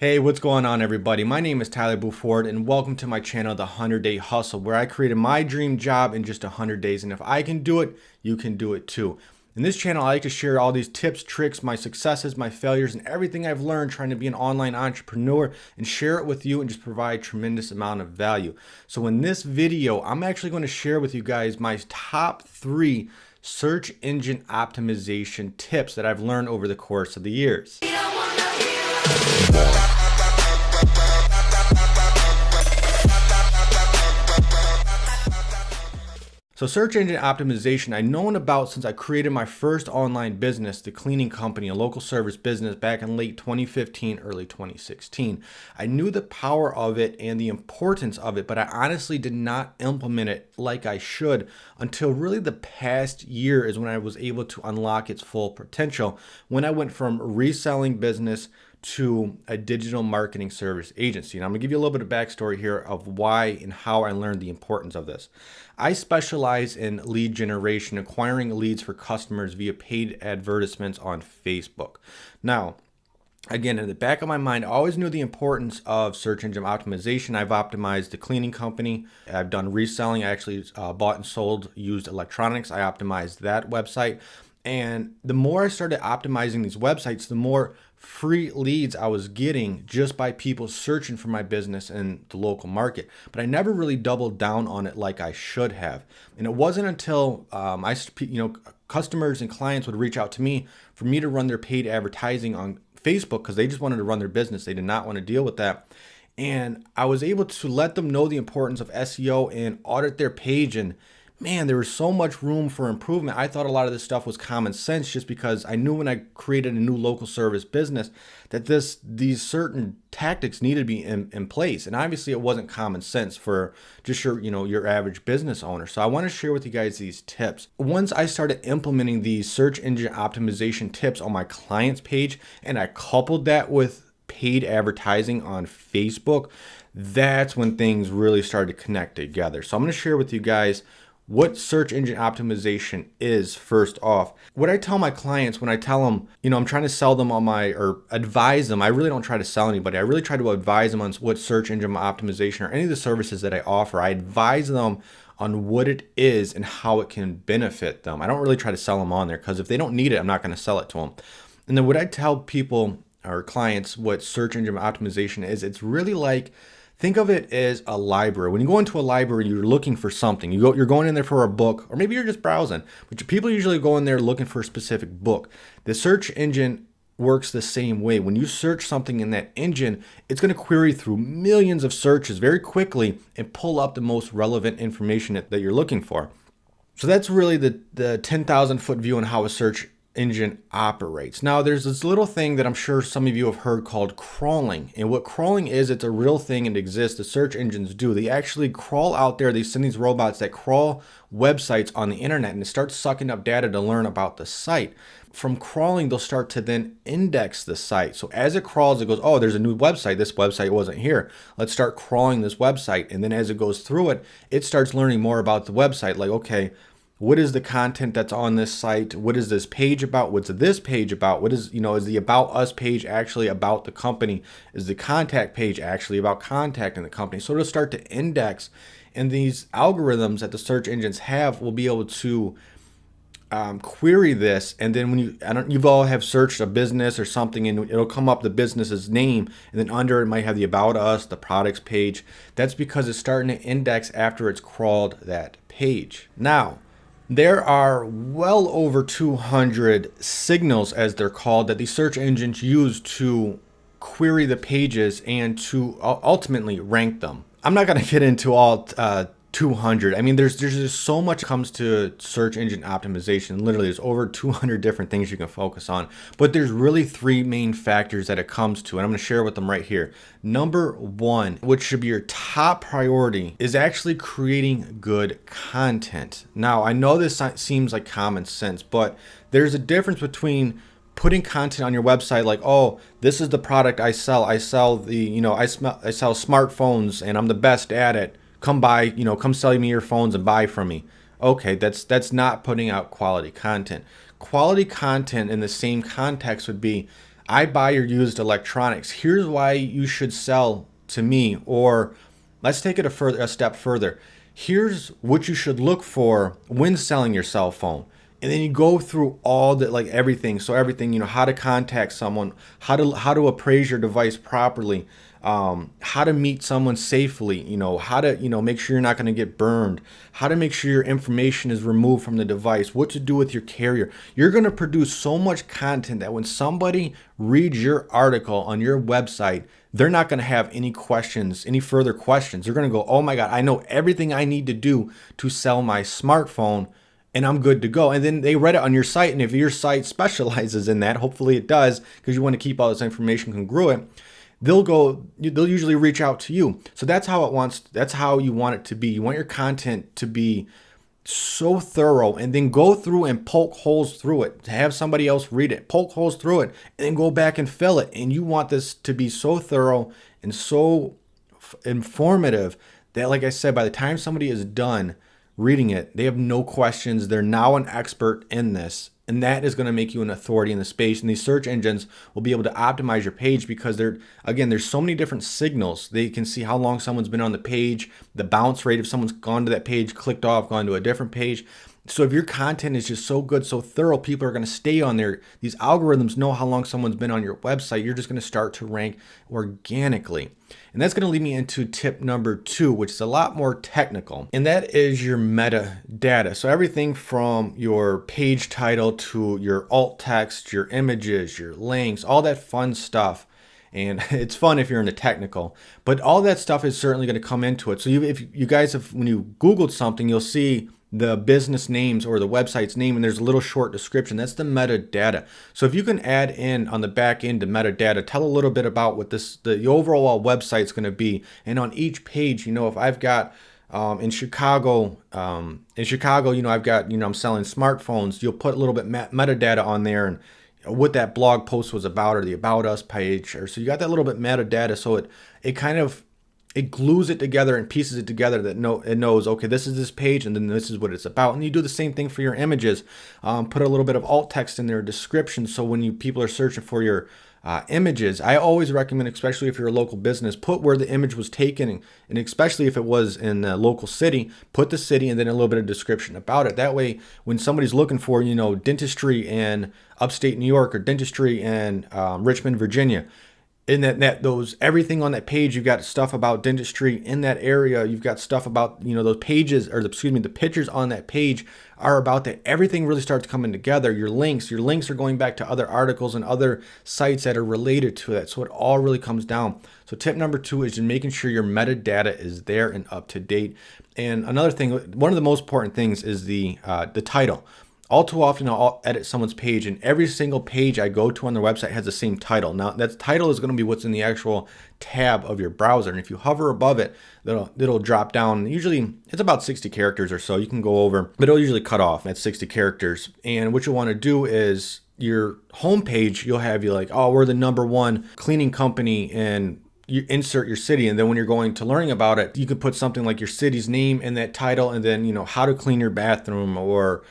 Hey, what's going on, everybody? My name is Tyler Boufford, and welcome to my channel, The 100-Day Hustle, where I created my dream job in just 100 days. And if I can do it, you can do it too. In this channel, I like to share all these tips, tricks, my successes, my failures, and everything I've learned trying to be an online entrepreneur and share it with you and just provide a tremendous amount of value. So in this video, I'm actually going to share with you guys my top 3 search engine optimization tips that I've learned over the course of the years. So search engine optimization I've known about since I created my first online business, the cleaning company, a local service business back in late 2015, early 2016. I knew the power of it and the importance of it, but I honestly did not implement it like I should until really the past year is when I was able to unlock its full potential, when I went from reselling business to a digital marketing service agency. And I'm gonna give you a little bit of backstory here of why and how I learned the importance of this. I specialize in lead generation, acquiring leads for customers via paid advertisements on Facebook. Now, again, in the back of my mind, I always knew the importance of search engine optimization. I've optimized the cleaning company. I've done reselling. I actually bought and sold used electronics. I optimized that website. And the more I started optimizing these websites, the more free leads I was getting just by people searching for my business in the local market. But I never really doubled down on it like I should have. And it wasn't until customers and clients would reach out to me for me to run their paid advertising on Facebook because they just wanted to run their business. They did not want to deal with that. And I was able to let them know the importance of SEO and audit their page, and man, there was so much room for improvement. I thought a lot of this stuff was common sense just because I knew when I created a new local service business that these certain tactics needed to be in place. And obviously it wasn't common sense for just your average business owner. So I want to share with you guys these tips. Once I started implementing these search engine optimization tips on my client's page and I coupled that with paid advertising on Facebook, that's when things really started to connect together. So I'm going to share with you guys what search engine optimization is first off. What I tell my clients when I tell them, I'm trying to sell them or advise them, I really don't try to sell anybody. I really try to advise them on what search engine optimization or any of the services that I offer. I advise them on what it is and how it can benefit them. I don't really try to sell them on there because if they don't need it, I'm not going to sell it to them. And then what I tell people or clients what search engine optimization is, it's really like, think of it as a library. When you go into a library, you're looking for something. You're going in there for a book, or maybe you're just browsing. But people usually go in there looking for a specific book. The search engine works the same way. When you search something in that engine, it's going to query through millions of searches very quickly and pull up the most relevant information that you're looking for. So that's really the 10,000 foot view on how a search engine operates. Now there's this little thing that I'm sure some of you have heard called crawling. And what crawling is, it's a real thing and exists. The search engines do. They actually crawl out there. They send these robots that crawl websites on the internet and they start sucking up data to learn about the site. From crawling, they'll start to then index the site. So as it crawls, it goes, oh, there's a new website. This website wasn't here. Let's start crawling this website. And then as it goes through it, it starts learning more about the website. Like, okay, what is the content that's on this site? What is this page about? What's this page about? What is, is the About Us page actually about the company? Is the contact page actually about contacting the company? So it'll start to index, and these algorithms that the search engines have will be able to query this. And then when you've all have searched a business or something, and it'll come up the business's name, and then under it might have the About Us, the products page. That's because it's starting to index after it's crawled that page. Now, there are well over 200 signals, as they're called, that these search engines use to query the pages and to ultimately rank them. I'm not going to get into all 200. I mean, there's just so much comes to search engine optimization. Literally, there's over 200 different things you can focus on. But there's really 3 main factors that it comes to, and I'm going to share with them right here. Number 1, which should be your top priority, is actually creating good content. Now, I know this seems like common sense, but there's a difference between putting content on your website like, oh, this is the product I sell. I sell I sell smartphones and I'm the best at it. Come buy, come sell me your phones and buy from me. Okay, that's not putting out quality content. Quality content in the same context would be, I buy your used electronics. Here's why you should sell to me. Or let's take it a step further. Here's what you should look for when selling your cell phone. And then you go through all the like everything. So everything, how to contact someone, how to appraise your device properly, how to meet someone safely, how to, make sure you're not going to get burned, how to make sure your information is removed from the device, what to do with your carrier. You're going to produce so much content that when somebody reads your article on your website, they're not going to have any questions, any further questions. They're going to go, oh my God, I know everything I need to do to sell my smartphone and I'm good to go. And then they read it on your site. And if your site specializes in that, hopefully it does, because you want to keep all this information congruent, they'll usually reach out to you. So that's how you want it to be. You want your content to be so thorough, and then go through and poke holes through it, to have somebody else read it, poke holes through it, and then go back and fill it. And you want this to be so thorough and so informative that, like I said, by the time somebody is done reading it, they have no questions. They're now an expert in this. And that is going to make you an authority in the space. And these search engines will be able to optimize your page because there's so many different signals. They can see how long someone's been on the page, the bounce rate, if someone's gone to that page, clicked off, gone to a different page. So if your content is just so good, so thorough, people are going to stay on there. These algorithms know how long someone's been on your website. You're just going to start to rank organically. And that's going to lead me into tip number 2, which is a lot more technical. And that is your metadata. So everything from your page title to your alt text, your images, your links, all that fun stuff. And it's fun if you're into technical, but all that stuff is certainly going to come into it. So if you guys have, when you Googled something, you'll see the business names or the website's name, and there's a little short description. That's the metadata. So if you can add in on the back end the metadata, tell a little bit about what the overall website's going to be. And on each page, if I've got in Chicago, I've got, I'm selling smartphones, you'll put a little bit metadata on there and what that blog post was about, or the About Us page, or so you got that little bit metadata. So it glues it together and pieces it together that it knows, okay, this is this page and then this is what it's about. And you do the same thing for your images. Put a little bit of alt text in their description. So when people are searching for your images, I always recommend, especially if you're a local business, put where the image was taken. And especially if it was in the local city, put the city and then a little bit of description about it. That way, when somebody's looking for, dentistry in upstate New York or dentistry in Richmond, Virginia, in those everything on that page, you've got stuff about dentistry in that area. You've got stuff about those pages, or the pictures on that page are about that. Everything really starts coming together. Your links are going back to other articles and other sites that are related to that. So it all really comes down. So tip number 2 is just making sure your metadata is there and up to date. And another thing, one of the most important things is the title. All too often, I'll edit someone's page, and every single page I go to on their website has the same title. Now, that title is going to be what's in the actual tab of your browser, and if you hover above it, it'll drop down. Usually, it's about 60 characters or so. You can go over, but it'll usually cut off at 60 characters. And what you want to do is your homepage, you'll have we're the #1 cleaning company, and you insert your city. And then when you're going to learning about it, you could put something like your city's name in that title, and then how to clean your bathroom, or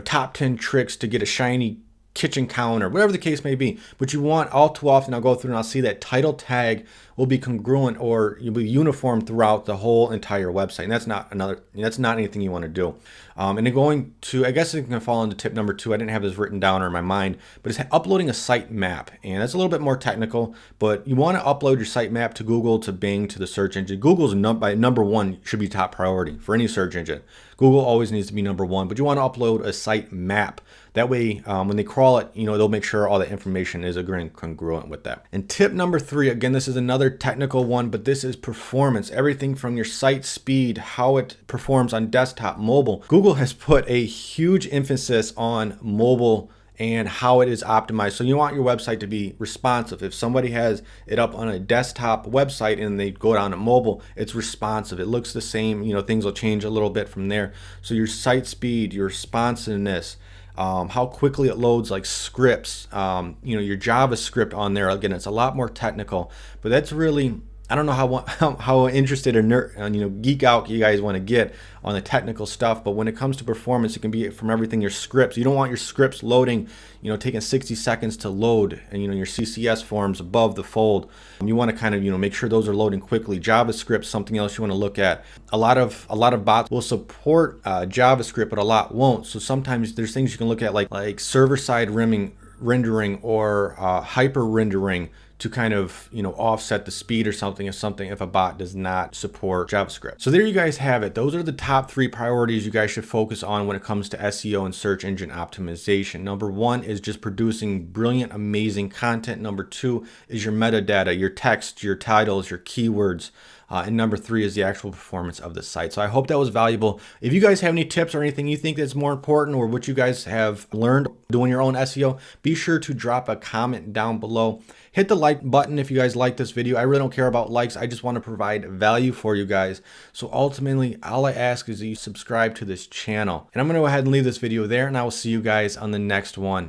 top 10 tricks to get a shiny kitchen counter, whatever the case may be. But you want, all too often, I'll go through and I'll see that title tag will be congruent, or you'll be uniform throughout the whole entire website. And that's not anything you want to do. And then going to, I guess it can fall into tip number 2. I didn't have this written down or in my mind, but it's uploading a site map. And that's a little bit more technical, but you want to upload your site map to Google, to Bing, to the search engine. Google's by number 1 should be top priority for any search engine. Google always needs to be number 1, but you want to upload a site map. That way, when they crawl it, they'll make sure all the information is congruent with that. And tip number 3, again, this is another technical one, but this is performance. Everything from your site speed, how it performs on desktop, mobile. Google has put a huge emphasis on mobile and how it is optimized. So you want your website to be responsive. If somebody has it up on a desktop website and they go down to mobile, it's responsive. It looks the same. Things will change a little bit from there. So your site speed, your responsiveness, how quickly it loads, like scripts, your JavaScript on there. Again, it's a lot more technical, but that's really I don't know how interested or geek out you guys want to get on the technical stuff, but when it comes to performance, it can be from everything, your scripts. You don't want your scripts loading, taking 60 seconds to load, and your CSS forms above the fold. You want to kind of make sure those are loading quickly. JavaScript, something else you want to look at. A lot of bots will support JavaScript, but a lot won't. So sometimes there's things you can look at like server-side rendering or hyper rendering to kind of offset the speed or something if a bot does not support JavaScript. So there you guys have it. Those are the top 3 priorities you guys should focus on when it comes to SEO and search engine optimization. Number 1 is just producing brilliant, amazing content. Number 2 is your metadata, your text, your titles, your keywords. And number 3 is the actual performance of the site. So I hope that was valuable. If you guys have any tips or anything you think that's more important, or what you guys have learned doing your own SEO, be sure to drop a comment down below. Hit the like button if you guys like this video. I really don't care about likes. I just want to provide value for you guys. So ultimately, all I ask is that you subscribe to this channel. And I'm going to go ahead and leave this video there, and I will see you guys on the next one.